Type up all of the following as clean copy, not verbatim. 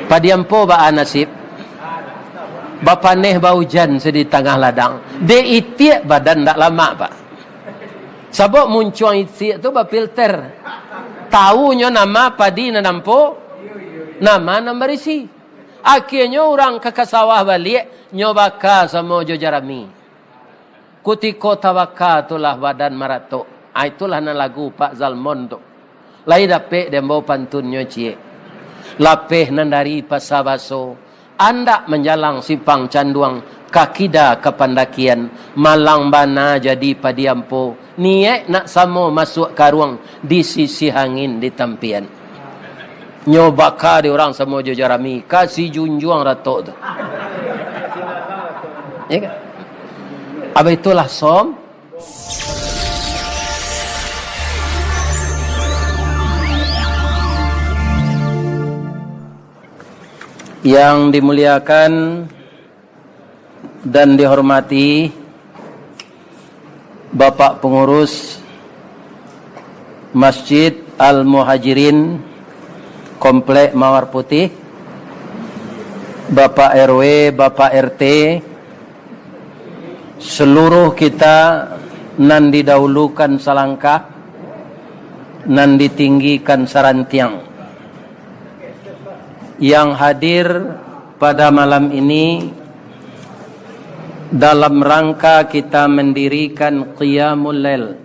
Padiampo ba nasib? Bapaneh ba hujan di tengah ladang. De itiak badan tak lama pak. Sabok muncul itiak tu ba filter. Tahunya nama padi na nampo. Nama na berisi. Akhirnya orang ke sawah balik nyoba ka sama jo jarami. Kutiko tawaka tulah badan marato. Itulah na lagu Pak Zalmon tu. Lai dapet dan bawa pantunnya cie. Lapeh nandari pasabaso. Anda menjalang simpang canduang. Kakida kepandakian. Malang bana jadi padiampo. Niek nak samo masuk karuang. Di sisi angin di tampian. Nyoba ka di orang samo jo jarami. Kasih junjuang ratok tu. Ya kan? Apa itulah som? Yang dimuliakan dan dihormati Bapak Pengurus Masjid Al-Muhajirin Komplek Mawar Putih, Bapak RW, Bapak RT, seluruh kita nan didahulukan salangkah, nan ditinggikan sarantiang. Yang hadir pada malam ini dalam rangka kita mendirikan Qiyamul Lail.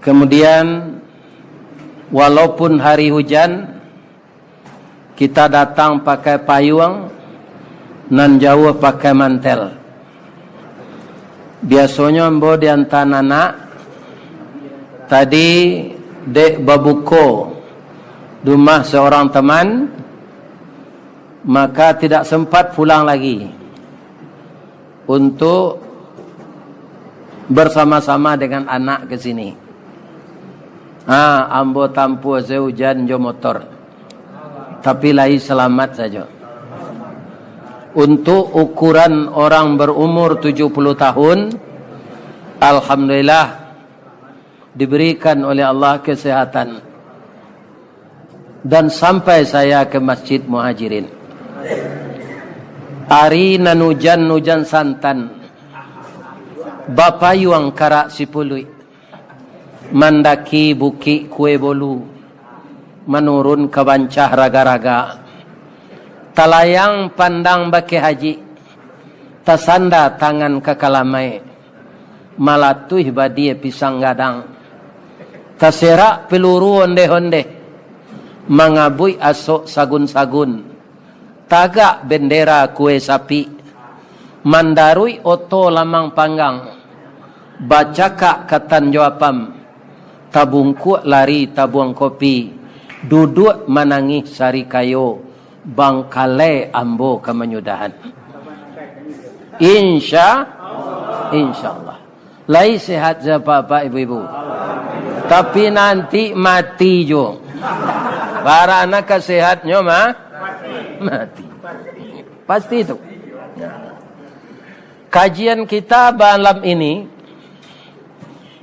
Kemudian walaupun hari hujan, kita datang pakai payung, nan jauh pakai mantel. Biasanya mbo di antara anak tadi dek babuko rumah seorang teman, maka tidak sempat pulang lagi untuk bersama-sama dengan anak ke sini. Ambo tampu hujan jo motor, tapi lai selamat saja. Untuk ukuran orang berumur 70 tahun, alhamdulillah diberikan oleh Allah kesehatan. Dan sampai saya ke Masjid Muhajirin. Ari nanujan santan. Bapayuang karak sipului. Mandaki buki kue bolu. Menurun ke bancah raga-raga. Talayang pandang baki haji. Tasanda tangan ke kalamai. Malatuh badie pisang gadang. Taserak peluru onde-onde. Mangabui asok sagun-sagun. Tagak bendera kue sapi. Mandarui oto lamang panggang. Bacakak katan jawapam. Tabungku lari tabuang kopi. Duduk manangih sari kayo. Bangkale ambo kemenyudahan. Insyaallah. Lai sehat je bapak ibu-ibu. Tapi nanti mati jo. Para anak sehatnya mati. Pasti itu. Kajian kita malam ini,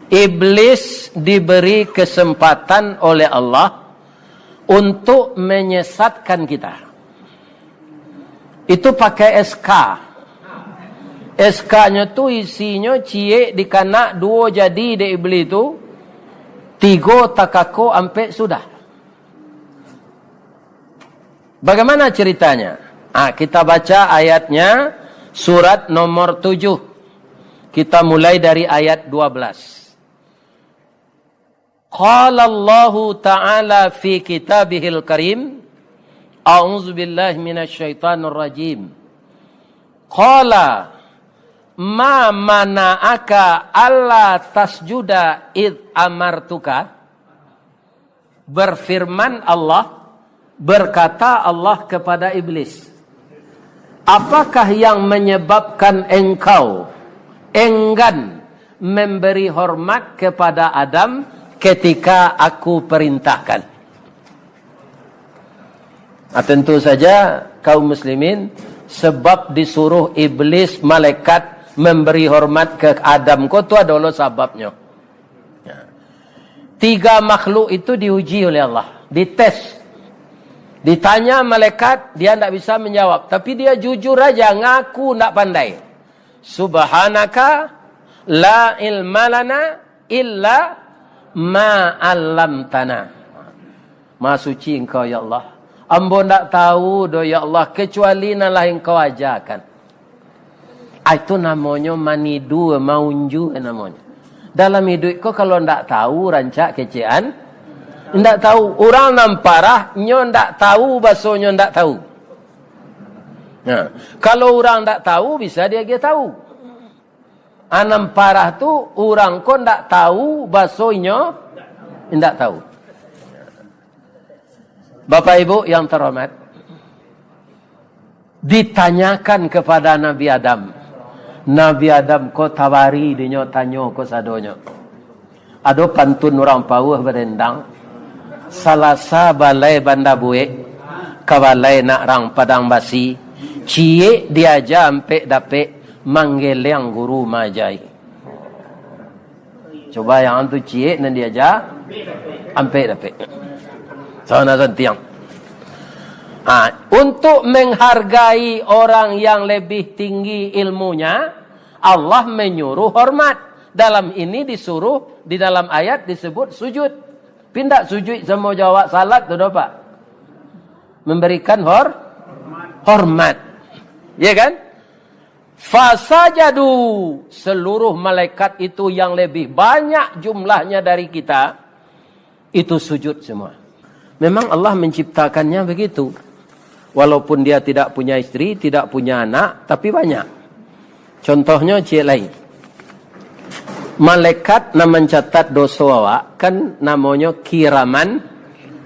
iblis diberi kesempatan oleh Allah untuk menyesatkan kita. Itu pakai SK. SK-nya tu isinya cie dikanak dua jadi de iblis tu, tiga takako ampe sudah. Bagaimana ceritanya? Kita baca ayatnya, surat nomor 7. Kita mulai dari ayat 12. Qala Allahu Ta'ala fi kitabihil karim. A'udzu billahi minasyaitonir rajim. Qala ma mana'aka alla tasjuda id amartuka. Berfirman Allah, berkata Allah kepada iblis, apakah yang menyebabkan engkau enggan memberi hormat kepada Adam ketika aku perintahkan? Tentu saja kaum muslimin, sebab disuruh iblis malaikat memberi hormat ke Adam, kau tu adalah sebabnya. Tiga makhluk itu diuji oleh Allah, dites. Ditanya malaikat, dia tidak bisa menjawab. Tapi dia jujur aja, ngaku tidak pandai. Subhanaka la ilma lana illa ma 'allamtana. Maha suci engkau ya Allah. Ambo tidak tahu do ya Allah kecuali nalah engkau ajarkan. Itu namanya manidu, maunju namanya. Dalam hidup kau kalau tidak tahu rancak kecean, tidak tahu. Orang namparah, nyo tidak tahu, basonya tidak tahu. Nah, kalau orang tidak tahu, bisa dia tahu. Anam parah tu orang kau tidak tahu, basonya tidak tahu. Bapak Ibu yang terhormat, ditanyakan kepada Nabi Adam. Nabi Adam kau tawari dinyo tanyo kau sadonyo. Ado pantun orang pauh berendang. Salasa balai banda buek, kabalai nak rang padang basi. Cie diaja ampe dapet manggil yang guru majai. Coba yang antu cie dan diaja ampe dapet. Sana tiang. Untuk menghargai orang yang lebih tinggi ilmunya, Allah menyuruh hormat. Dalam ini disuruh, di dalam ayat disebut sujud. Pindah sujud sama jawab salat tu Pak. Memberikan hormat. Ya kan? Fasajadu, seluruh malaikat itu yang lebih banyak jumlahnya dari kita, itu sujud semua. Memang Allah menciptakannya begitu. Walaupun dia tidak punya istri, tidak punya anak, tapi banyak. Contohnya cik lain. Malaikat nama mencatat dosa awak, kan namanya kiraman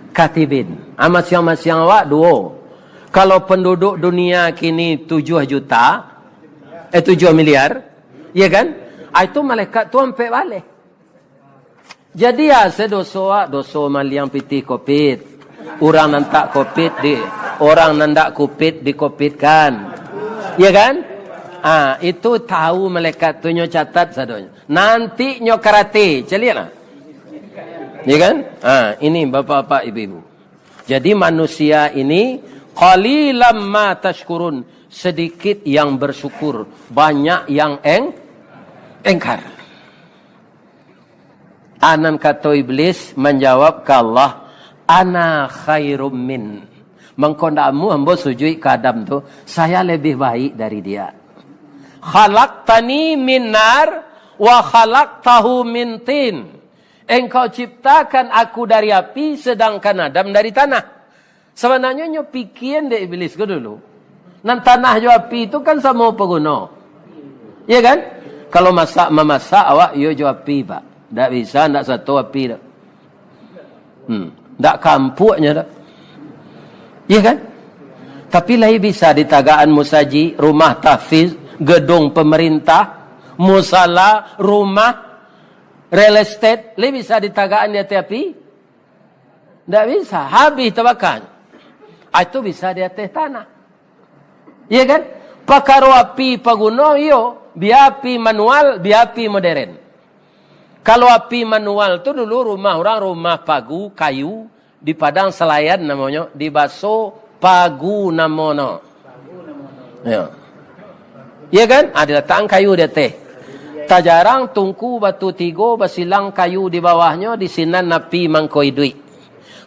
katibin. Masing-masing awak 2. Kalau penduduk dunia kini 7 juta, 7 miliar, ya kan? Itu malaikat tu sampai balik. Jadi ya sedosa dosa maliang pitih kopit. Orang nantak kopit orang nandak kopit dikopitkan. Ya kan? Itu tahu malaikat tu nyo catat sadonya. Nanti nyo karate, celiatlah. Ya kan? Ini bapak-bapak ibu-ibu. Jadi manusia ini qalilam ma tashkurun, sedikit yang bersyukur, banyak yang engkar. Anan kata iblis menjawab ke Allah, ana khairum min. Mengkondamu hamba sujud ke Adam tu, saya lebih baik dari dia. Khalaqtani min nar wa khalaqtahu min tin. Engkau ciptakan aku dari api, sedangkan Adam dari tanah. Sebenarnya nyo pikiran deh iblis ke dulu. Nan tanah jo api itu kan sama pengguna. Iya kan? Kalau memasak awak yo jo api, Pak. Tak bisa, tak satu api dah. Tak kampuknya dah. Iya kan? Tapi lain bisa di tagaan musaji, rumah tahfiz, gedung pemerintah, musala, rumah, real estate, lain bisa di tagaan di atas api? Tak bisa, habis terbakar. Itu bisa di atas tanah. Iya kan? Pakaro api paguno, yo, biar api manual, biar api modern. Kalau api manual tu dulu rumah orang, rumah pagu, kayu, di padang selayan namanya, di baso pagu namanya. Ya. Ya kan? Ada letak kayu dia teh. Tak jarang tungku batu tigo, basilang kayu di bawahnya, di sinan napi mangkoi duit.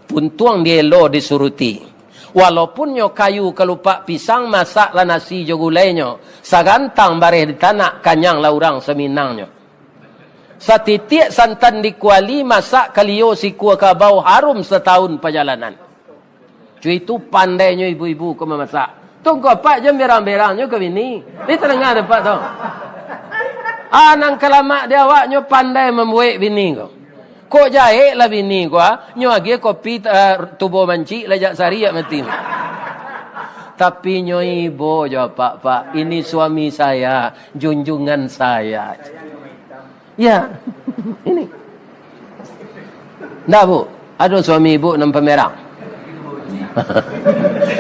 Puntuang dia lo disuruti. Walaupun nyo kayu kelupak pisang, masak lah nasi jo gulainya. Sagantang bareh di tanah, kanyang lah orang seminangnya. Satitik santan di kuali, masak kalio si kuah kabau, harum setahun perjalanan. Cuy itu pandainya ibu-ibu ke memasak. Tunggu apa jam berang-berangnya ke bini. Ini terengah dapat tau. Nang kelamak dia awaknya pandai membuat bini kau. Kok jahit lah bini kau. Nyo lagi kopi tubuh manci lejak sari ya mati. Tapi nyo ibu jawab pak, ini suami saya, junjungan saya. Ya, ini. Nggak bu, ada suami ibu nampak merang.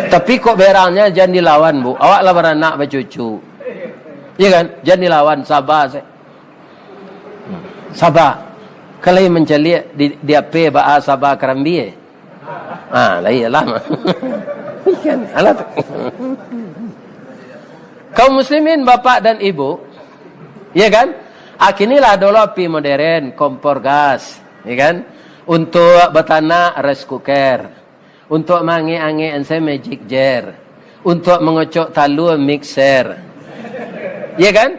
Tapi kok berangnya jangan dilawan bu. Awak lah beranak bercucu. Iya kan? Jangan dilawan, sabar. Sabar. Kalau mencari di apa sabar kerambi. Lah iyalah. Kan alat. Kaum muslimin bapak dan ibu, ya kan? Kinilah dulu api modern, kompor gas, ya kan? Untuk bertanah rice cooker, untuk mangi-angi ense magic jar, untuk mengocok talu mixer, ya kan?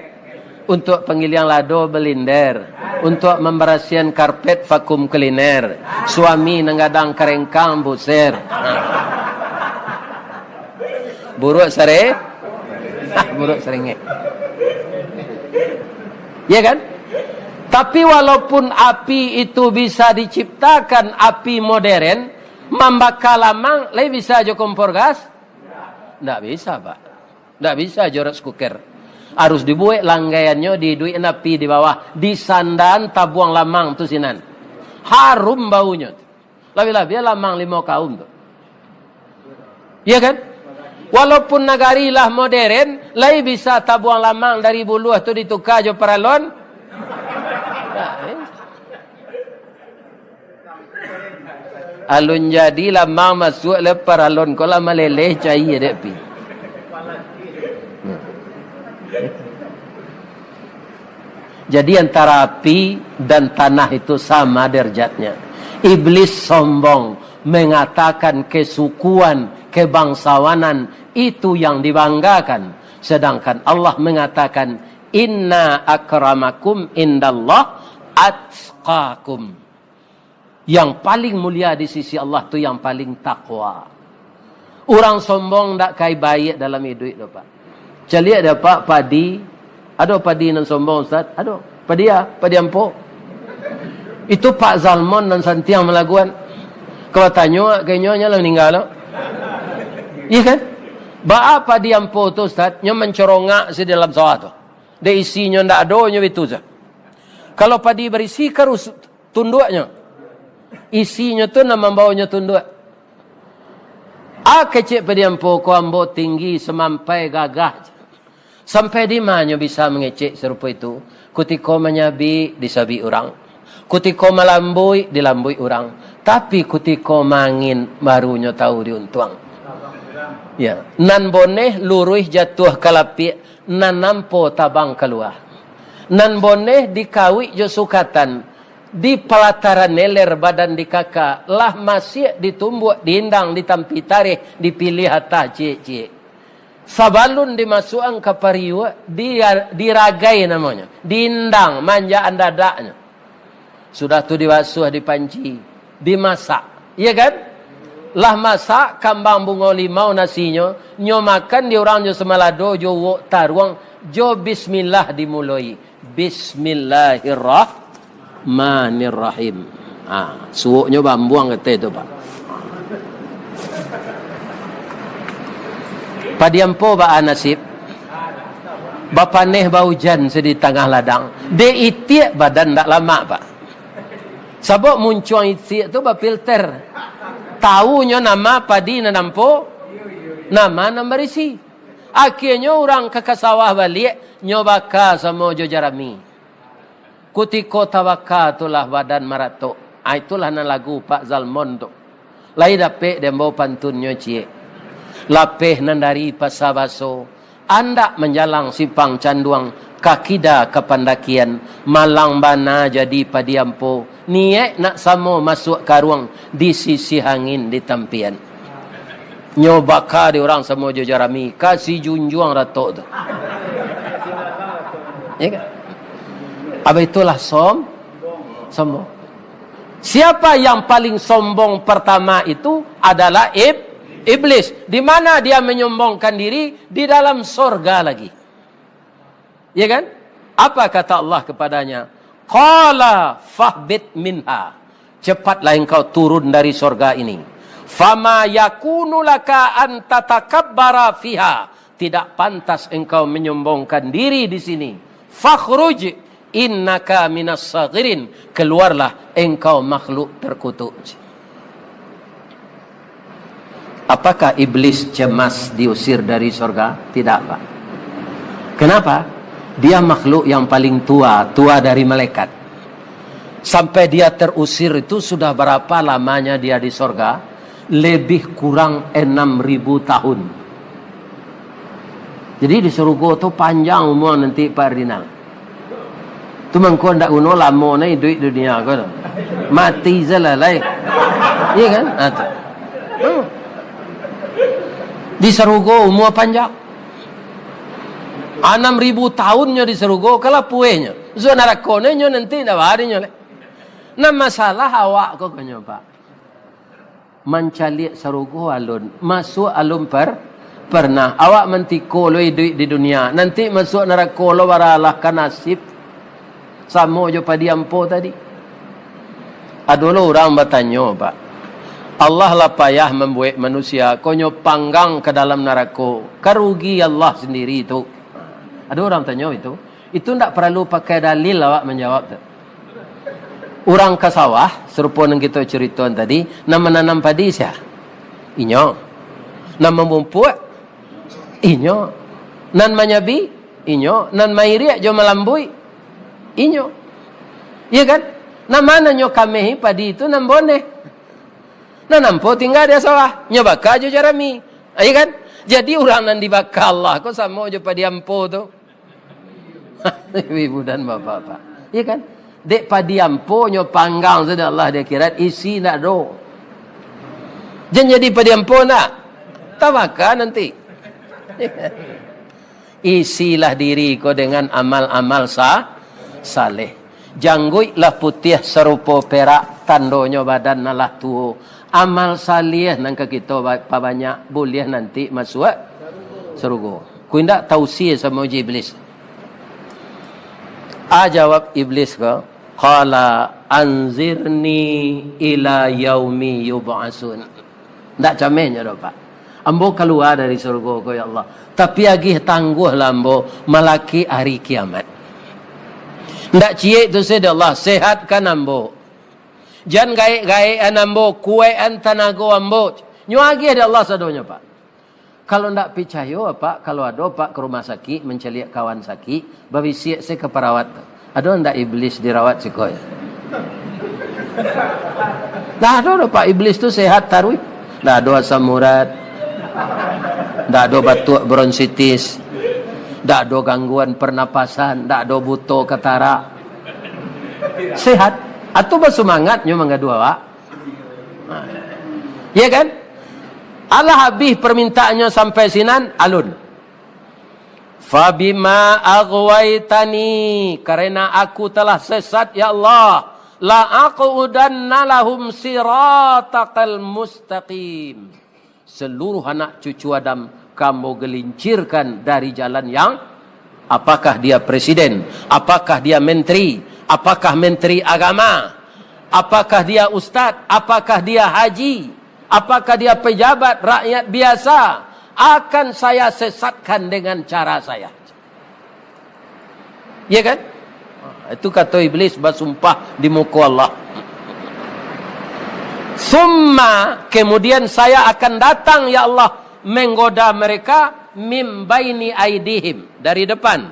Untuk penggiling lado blender, untuk memberasihan karpet vakum cleaner, suami nenggadang kerengkang buser. Buruk sare, buruk seringe. Ya kan? Tapi walaupun api itu bisa diciptakan api modern, membakar lamang, bisa aja kompor gas? Tidak bisa, Pak. Tidak bisa aja rice cooker. Harus dibuat langgaiannya, diduiin api di bawah, disandan tabuang lamang tu sinan. Harum baunya. Lebih-lebih lamang 5 kaum tu. Ya kan? Walaupun negarilah modern, lai bisa tabuang lamang dari buluh tu ditukar jo paralon. Alun jadi lamang masuk le paralon ko la malele cai dek pi. Jadi antara api dan tanah itu sama derajatnya. Iblis sombong mengatakan kesukuan, kebangsawanan itu yang dibanggakan, sedangkan Allah mengatakan inna akramakum indallah atqakum. Yang paling mulia di sisi Allah tu yang paling takwa. Orang sombong tak kai baik dalam hidup tu, Pak. Cari ada Pak padi, ada padi nan sombong Ustaz, ada padi padi ampo. Itu Pak Zalmon dan Santiang melakukan. Kalau tanya kayaknya lah meninggal. Iya kan? Ba apa dia ampo tu Ustaz? Nya mencorongak si dalam sawah tu. Dia isinya ndak ada nya itu saja. Kalau padi berisi karus tunduknya. Isinya tu nak membawanya tunduk. Kecik padi ampo ko ambo tinggi semampai gagah. Sampai di mana bisa mengecek serupa itu? Kutiko menyabi disabi orang. Kutiko melambui dilambui orang. Tapi kutiko mangin barunya tahu diuntuang. Ya, nan boneh luruh jatuh kalapi, nan nampo tabang keluar. Nan boneh dikawi jo sukatan, di pelataran neler badan di kakak, lah masih ditumbuk, diindang, ditampi tarikh, dipilih hata cie-cie. Sabalun dimasukkan ke pariwa, diragai namanya, diindang, manjaan dadaknya. Sudah tu dibasuh, dipanci, dimasak, iya kan? Lah masak kambang bunga limau nasinya, nyo makan di orang jo semalado jo wok taruang jo bismillah dimulai. Bismillahirrahmanirrahim. Suwoknya bambuang kata itu, Pak. Padiampo ba nasib. Bapaneh bau jan sedi tengah ladang. De itiak badan tak lama, Pak. Sabok muncul itiak tu ba filter. Tahunya nama padi na nampo, nama nama berisi. Akhirnya orang ke sawah balik, nyobaka sama jo jarami. Kutiko tawaka itulah badan marato. Itulah na lagu Pak Zalmon tu. Lai dapet dembo pantunnya cie. Lapeh nandari pasabaso. Anda menjalang simpang canduang. Kakida kepandakian. Malang bana jadi padiampo. Niat nak samo masuk karuang di sisi angin di tampian. Nyobaka di orang samo jojarami kasih junjuang ratok tu. Ya kan? Apa itulah sombong. Siapa yang paling sombong pertama itu adalah iblis. Di mana dia menyombongkan diri? Di dalam sorga lagi. Ya kan? Apa kata Allah kepadanya? Qala fahbit minha. Cepatlah engkau turun dari sorga ini. Fama yakunu laka an tatakabbara fiha. Tidak pantas engkau menyombongkan diri di sini. Fakhruj innaka minas saghirin. Keluarlah engkau makhluk terkutuk. Apakah iblis cemas diusir dari sorga? Tidak, Pak. Kenapa? Dia makhluk yang paling tua dari malaikat. Sampai dia terusir itu sudah berapa lamanya dia di sorga? lebih kurang 6.000 tahun. Jadi di surga tu panjang umur nanti Pak Rinal. Tu mangko ndak uno lama ni duit dunia ko. Mati zalalai. Iya kan? Di surga umur panjang. 6.000 tahunnya di surga kala puehnya. So neraka nyo nanti ndak warinya le. Nah masalah awak ko kanyo Pak. Mencari surga alun, masuk alun pernah awak mentiko loi duit di dunia. Nanti masuk neraka lo waralah kan nasib. Sama jo padi ampo tadi. Adulo orang bertanya Pak. Allah lah payah membuat manusia konyo panggang ke dalam neraka. Karugi Allah sendiri itu. Ada orang tanya itu. Itu tidak perlu pakai dalil awak menjawab tu. Orang ke sawah serupa yang kita ceritakan tadi, nak menanam padi sia. Inyo. Nak membumpuk inyo. Nan manyabi inyo. Nan mairi jo melambui inyo. Iya kan? Nah mana nyo kamehi padi itu nan boneh. Nah nampo tinggal dia sawah. Nyo baka jo jarami. Iya kan? Jadi orang nan dibaka Allah kok sama jo padi ampo tu. Ibu dan bapak-bapak. Iya kan? Dek padi ampo nyo panggang sudah Allah di akhirat isi nak do. Jangan jadi padi ampo nak. Tak makan nanti. Isilah diri ko dengan amal-amal saleh. Jangguilah putih serupa perak, tandonyo badan nalah tuo. Amal salih nangka kita banyak boleh nanti masuk surga. Ku ndak tausiah sama iblis. Jawab iblis ko, qala anzirni ila yaumi yub'asun. Ndak camenya dah Pak. Ambo keluar dari surga ko ya Allah. Tapi agih tangguhlah ambo malaki hari kiamat. Ndak cie tu saya Allah sehatkan ambo. Jangan gaik-gaik ambo, kuean tanago ambo. Nyo agi ada Allah sadonya Pak. Kalau ndak percaya Pak, kalau ada Pak ke rumah sakit mencari kawan sakit, babi siap saya ke perawat. Ada ndak iblis dirawat sikoy? Dah ada Pak iblis tu sehat tarui. Dah ada asam urat. Dah ada batuk bronsitis. Dak ada gangguan pernapasan, dak ada buto ketara. Sehat. Atau bersemangatnya mengadu awak. Ya kan? Allah habis permintaannya sampai sinan alun. Fabima aghwaytani, karena aku telah sesat ya Allah, la aqudanna lahum siratakal mustaqim. Seluruh anak cucu Adam kamu gelincirkan dari jalan yang, apakah dia presiden, apakah dia menteri, apakah menteri agama, apakah dia ustaz, apakah dia haji, apakah dia pejabat rakyat biasa, akan saya sesatkan dengan cara saya. Ya kan? Itu kata iblis bersumpah di muka Allah. Summa, kemudian saya akan datang ya Allah menggoda mereka min baini aidihim, dari depan,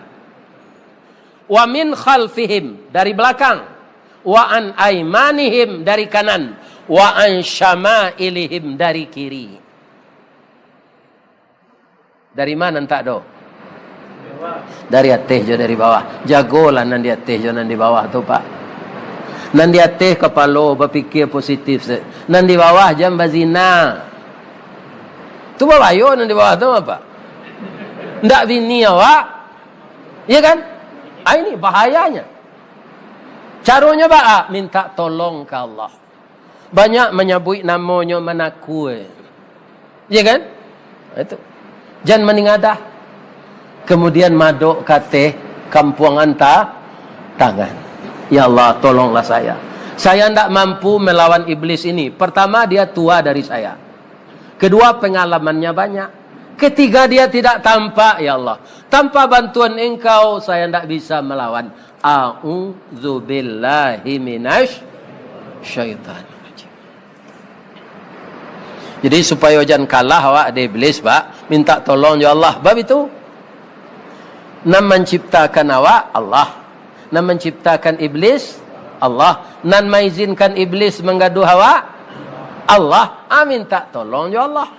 wa min khalfihim, dari belakang, wa an aimanihim, dari kanan, wa an syama'ilihim, dari kiri. Dari mana tak do? Dari atas jo, dari bawah. Jagolah nan di atas jo nan di bawah tu Pak. Nan di atas kepala berfikir positif, nan di bawah jam bazina. Tu bawayo nan di bawah tu apa? Ndak bini awak. Ya kan? Ini bahayanya. Caranya Pak, minta tolong ke Allah. Banyak menyebut namanya menakui. Ya kan? Itu. Jangan meningadah. Kemudian madok kate kampuang anta tangan. Ya Allah, tolonglah saya. Saya tidak mampu melawan iblis ini. Pertama, dia tua dari saya. Kedua, pengalamannya banyak. Ketiga, dia tidak tampak, ya Allah. Tanpa bantuan engkau, saya tidak bisa melawan. A'udzubillahi minasy syaitan. Jadi supaya jangan kalah awak ada iblis Pak, minta tolong ya Allah. Bab itu nan menciptakan awak Allah, nan menciptakan iblis Allah, nan mengizinkan iblis menggaduh awak Allah, minta tolong jo Allah.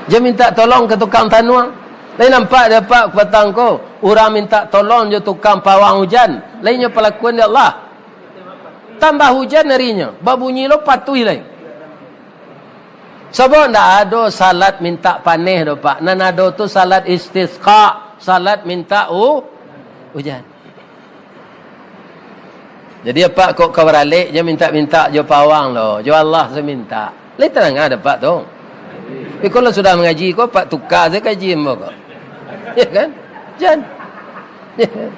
Dia minta tolong ke tukang tanuang. Lain nampak dapat petang ko, orang minta tolong jo tukang pawang hujan. Lainnya pelakuan dia Allah. Tambah hujan harinya, babunyi lo patuhi lain. Sebab ndak ada salat minta panih do Pak. Nan ada tu salat istisqa, salat minta hujan. Jadi apa kok kau beralik dia minta-minta jo pawang lo, jo Allah saya minta. Lain terang ada Pak tu. Tapi kalau sudah mengaji kau Pak tukar saya kaji mo kau. Ya kan? Jan. Ya kan?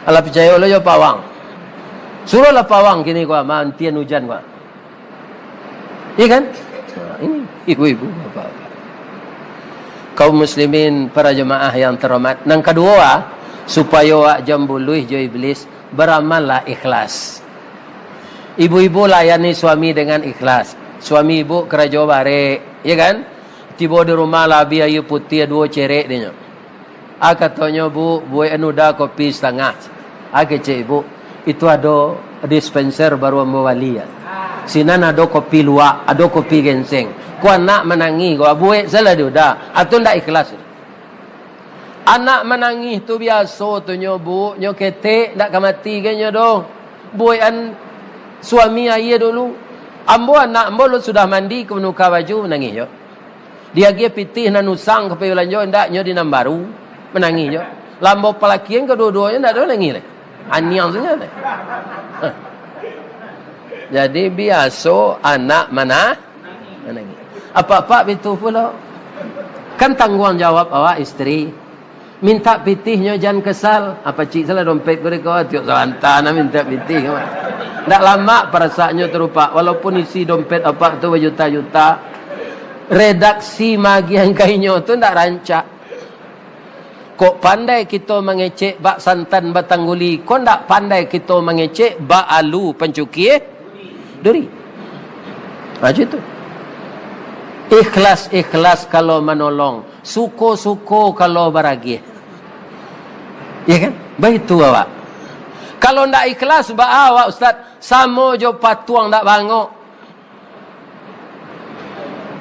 Ala percaya lo jo pawang. Suruhlah pawang kini kau mantian hujan kau. Ya kan? Ini ibu-ibu bapak-bapak. Kaum muslimin para jemaah yang terhormat. Nang kedua, supaya wak jambuluh jo iblis, beramallah ikhlas. Ibu-ibu layani suami dengan ikhlas. Suami ibu kerja bare, ya kan? Tiba di rumah labi ayu putih 2 cerek dia. Katanya bu, buat anu dah kopi setengah. Cek ibu, itu ada dispenser baru membawali ya. Sinan ada kopi luak, ada kopi ginseng. Ku anak menangis, ku abuek salah dia dah. Atau ndak ikhlas. Anak menangis tu biasa tu nyobu, nyo ketek ndak kamati ke nyo do. Buekan suami ayah dulu. Ambo anak ambo lu sudah mandi ke menuka baju menangis yo. Dia gi pitih nan usang ke payulan jo ndak nyo dinam baru menangis yo. Lambo pelakian kedua-duanya ndak ada nangis le. Aniang saja le. Jadi biasa anak mana menangis. Apa-apa itu pula. Kan tanggungjawab awak isteri. Minta pitihnya jangan kesal. Apa cik salah dompet gue kau tiok santana minta pitih. Tak lama perasaannya terupa. Walaupun isi dompet apa tu berjuta-juta. Redaksi magian kainnya tu tak rancak. Kok pandai kita mengecek bak santan batangguli. Kok tak pandai kita mengecek bak alu pencuki duri. Macam tu. Ikhlas kalau menolong. Suko kalau beragih. Ya kan? Baik tu awak. Kalau ndak ikhlas awak ustaz, sama jo patuang ndak bangok.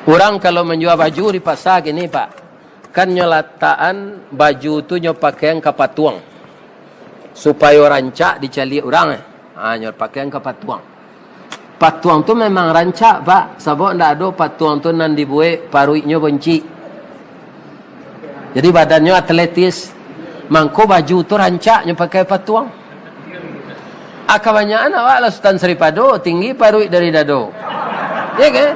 Orang kalau menjual baju di pasar gini Pak, kan nyolataan baju tu nyo pakaian ke patuang. Supaya rancak dicali orang nyo pakaian ke patuang. Patuang tu memang rancak Pak. Sebab ndak ada patuang tu nan dibuat paruiknya benci. Jadi badannya atletis. Mangko baju tu rancaknya pakai patuang. Kebanyakan awak lah Sultan Seripado tinggi paruik dari dado. Ya kan?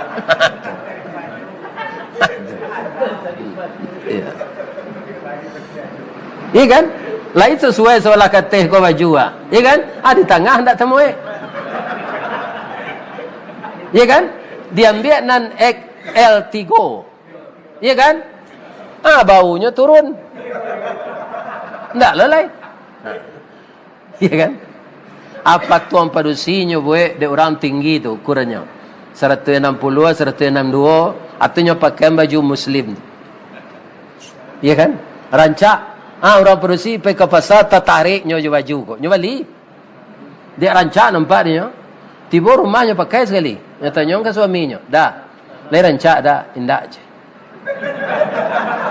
Iya kan? Lain sesuai seolah kateh kau baju iya kan? Di tengah ndak temu iya kan? Diambil nan XL3. Iya kan? Baunya turun. Ndak lelai. Iya kan? Apa tuang padusinya buat de orang tinggi tu ukurannya. 160, 162, artinya pakai baju muslim. Iya kan? Rancak. Orang padusi pergi ke pasar tertariknya baju kok. Nyo bali. Dia rancak nampak dia. Tiba rumahnya pakai sekali. Dia tanya ke suaminya. Dah. Lai rancak dah. Indak je.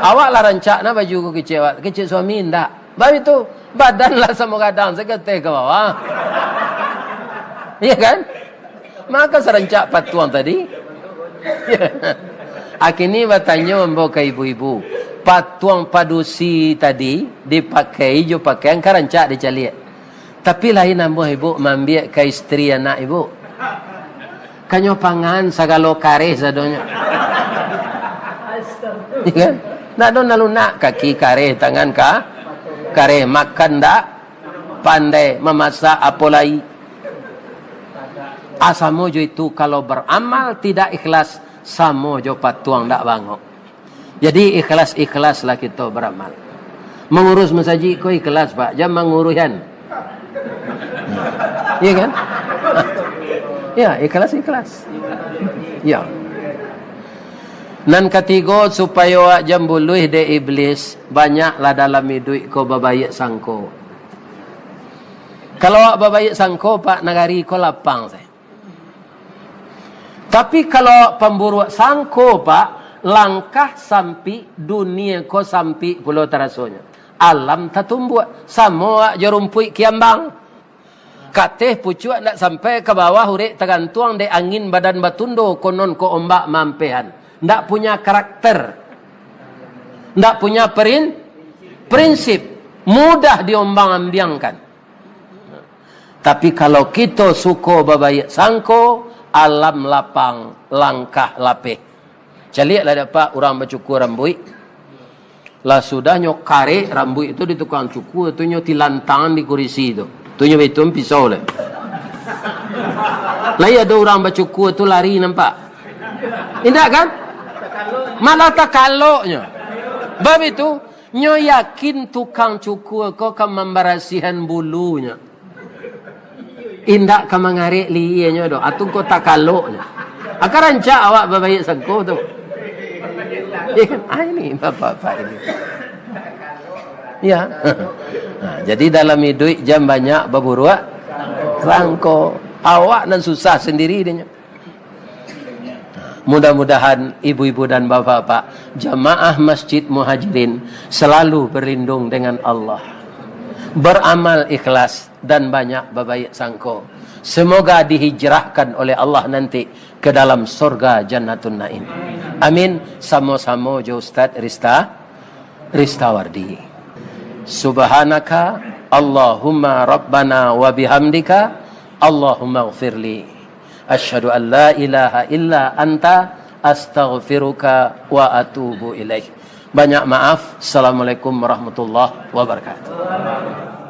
Awak lah rancak na baju ku kecil awak. Kecil suami indak. Baik itu. Badan lah sama kadang. Saya kata ke bawah. Iya kan? Maka serancak patuang tadi. Akhirnya bertanya membawa ke ibu-ibu. Patuang padusi tadi dipakai jo pakaian karancak dicaliat. Tapi lain ambo ibu mambiak ke istri anak ibu. Kanyo pangan sagalo kare sadonya. Iya kan? Nak do nalunak kaki kare tangan kare makan dak pandai memasak apolai. Asamo jo itu kalau beramal tidak ikhlas samo jo patuang dak bangok. Jadi ikhlas-ikhlaslah kita beramal. Mengurus masjid kau ikhlas Pak, jangan mengurusan. Iya kan? Ya, ikhlas. Ya. Nan ketiga supaya jambuluh de iblis banyaklah dalam hidup kau babayek sangko. Kalau babayik sangko pak nagari ko lapang saya. Tapi kalau pemburu sangko pak langkah sampai dunia ko sampai pulau terasonya. Alam tatumbuat sama jarumpui kiambang. Kateh pucuk nak sampai ke bawah hurek tergantung de angin badan batundo konon ko ombak mampehan. Ndak punya karakter. Ndak punya prinsip. Mudah diombang-ambiangkan. Tapi kalau kita suko babayik sangko, alam lapang, langkah lapeh. Caliak lah dapat orang bercukur rambut. Lah sudah nyok kare rambut itu di tukang cukur, itu nyok tilantangan di kursi itu. Itu nyok betul pisau lah. Lah ada orang bercukur itu lari nampak. Indah kan? Malah tak kaloknya. Bab itu, nyok yakin tukang cukur kau akan memberasihan bulunya. Indak ka mangarik liye nyo do atong ko takaloknya. Akaranca awak babayik sangko tu. Ini bapak-bapak ini. Ya. Nah, jadi dalam hidup jam banyak berburuak sangko. Awak dan susah sendiri dia. Mudah-mudahan ibu-ibu dan bapak-bapak jamaah Masjid Muhajirin selalu berlindung dengan Allah. Beramal ikhlas dan banyak babayik sangko. Semoga dihijrahkan oleh Allah nanti ke dalam surga Jannatun Naim. Amin. Sama-sama jo Ustaz Rista Wardi. Subhanaka Allahumma Rabbana wa bihamdika Allahumma ighfirli. Asyhadu an la ilaha illa anta astaghfiruka wa atubu ilaih. Banyak maaf. Assalamualaikum warahmatullahi wabarakatuh.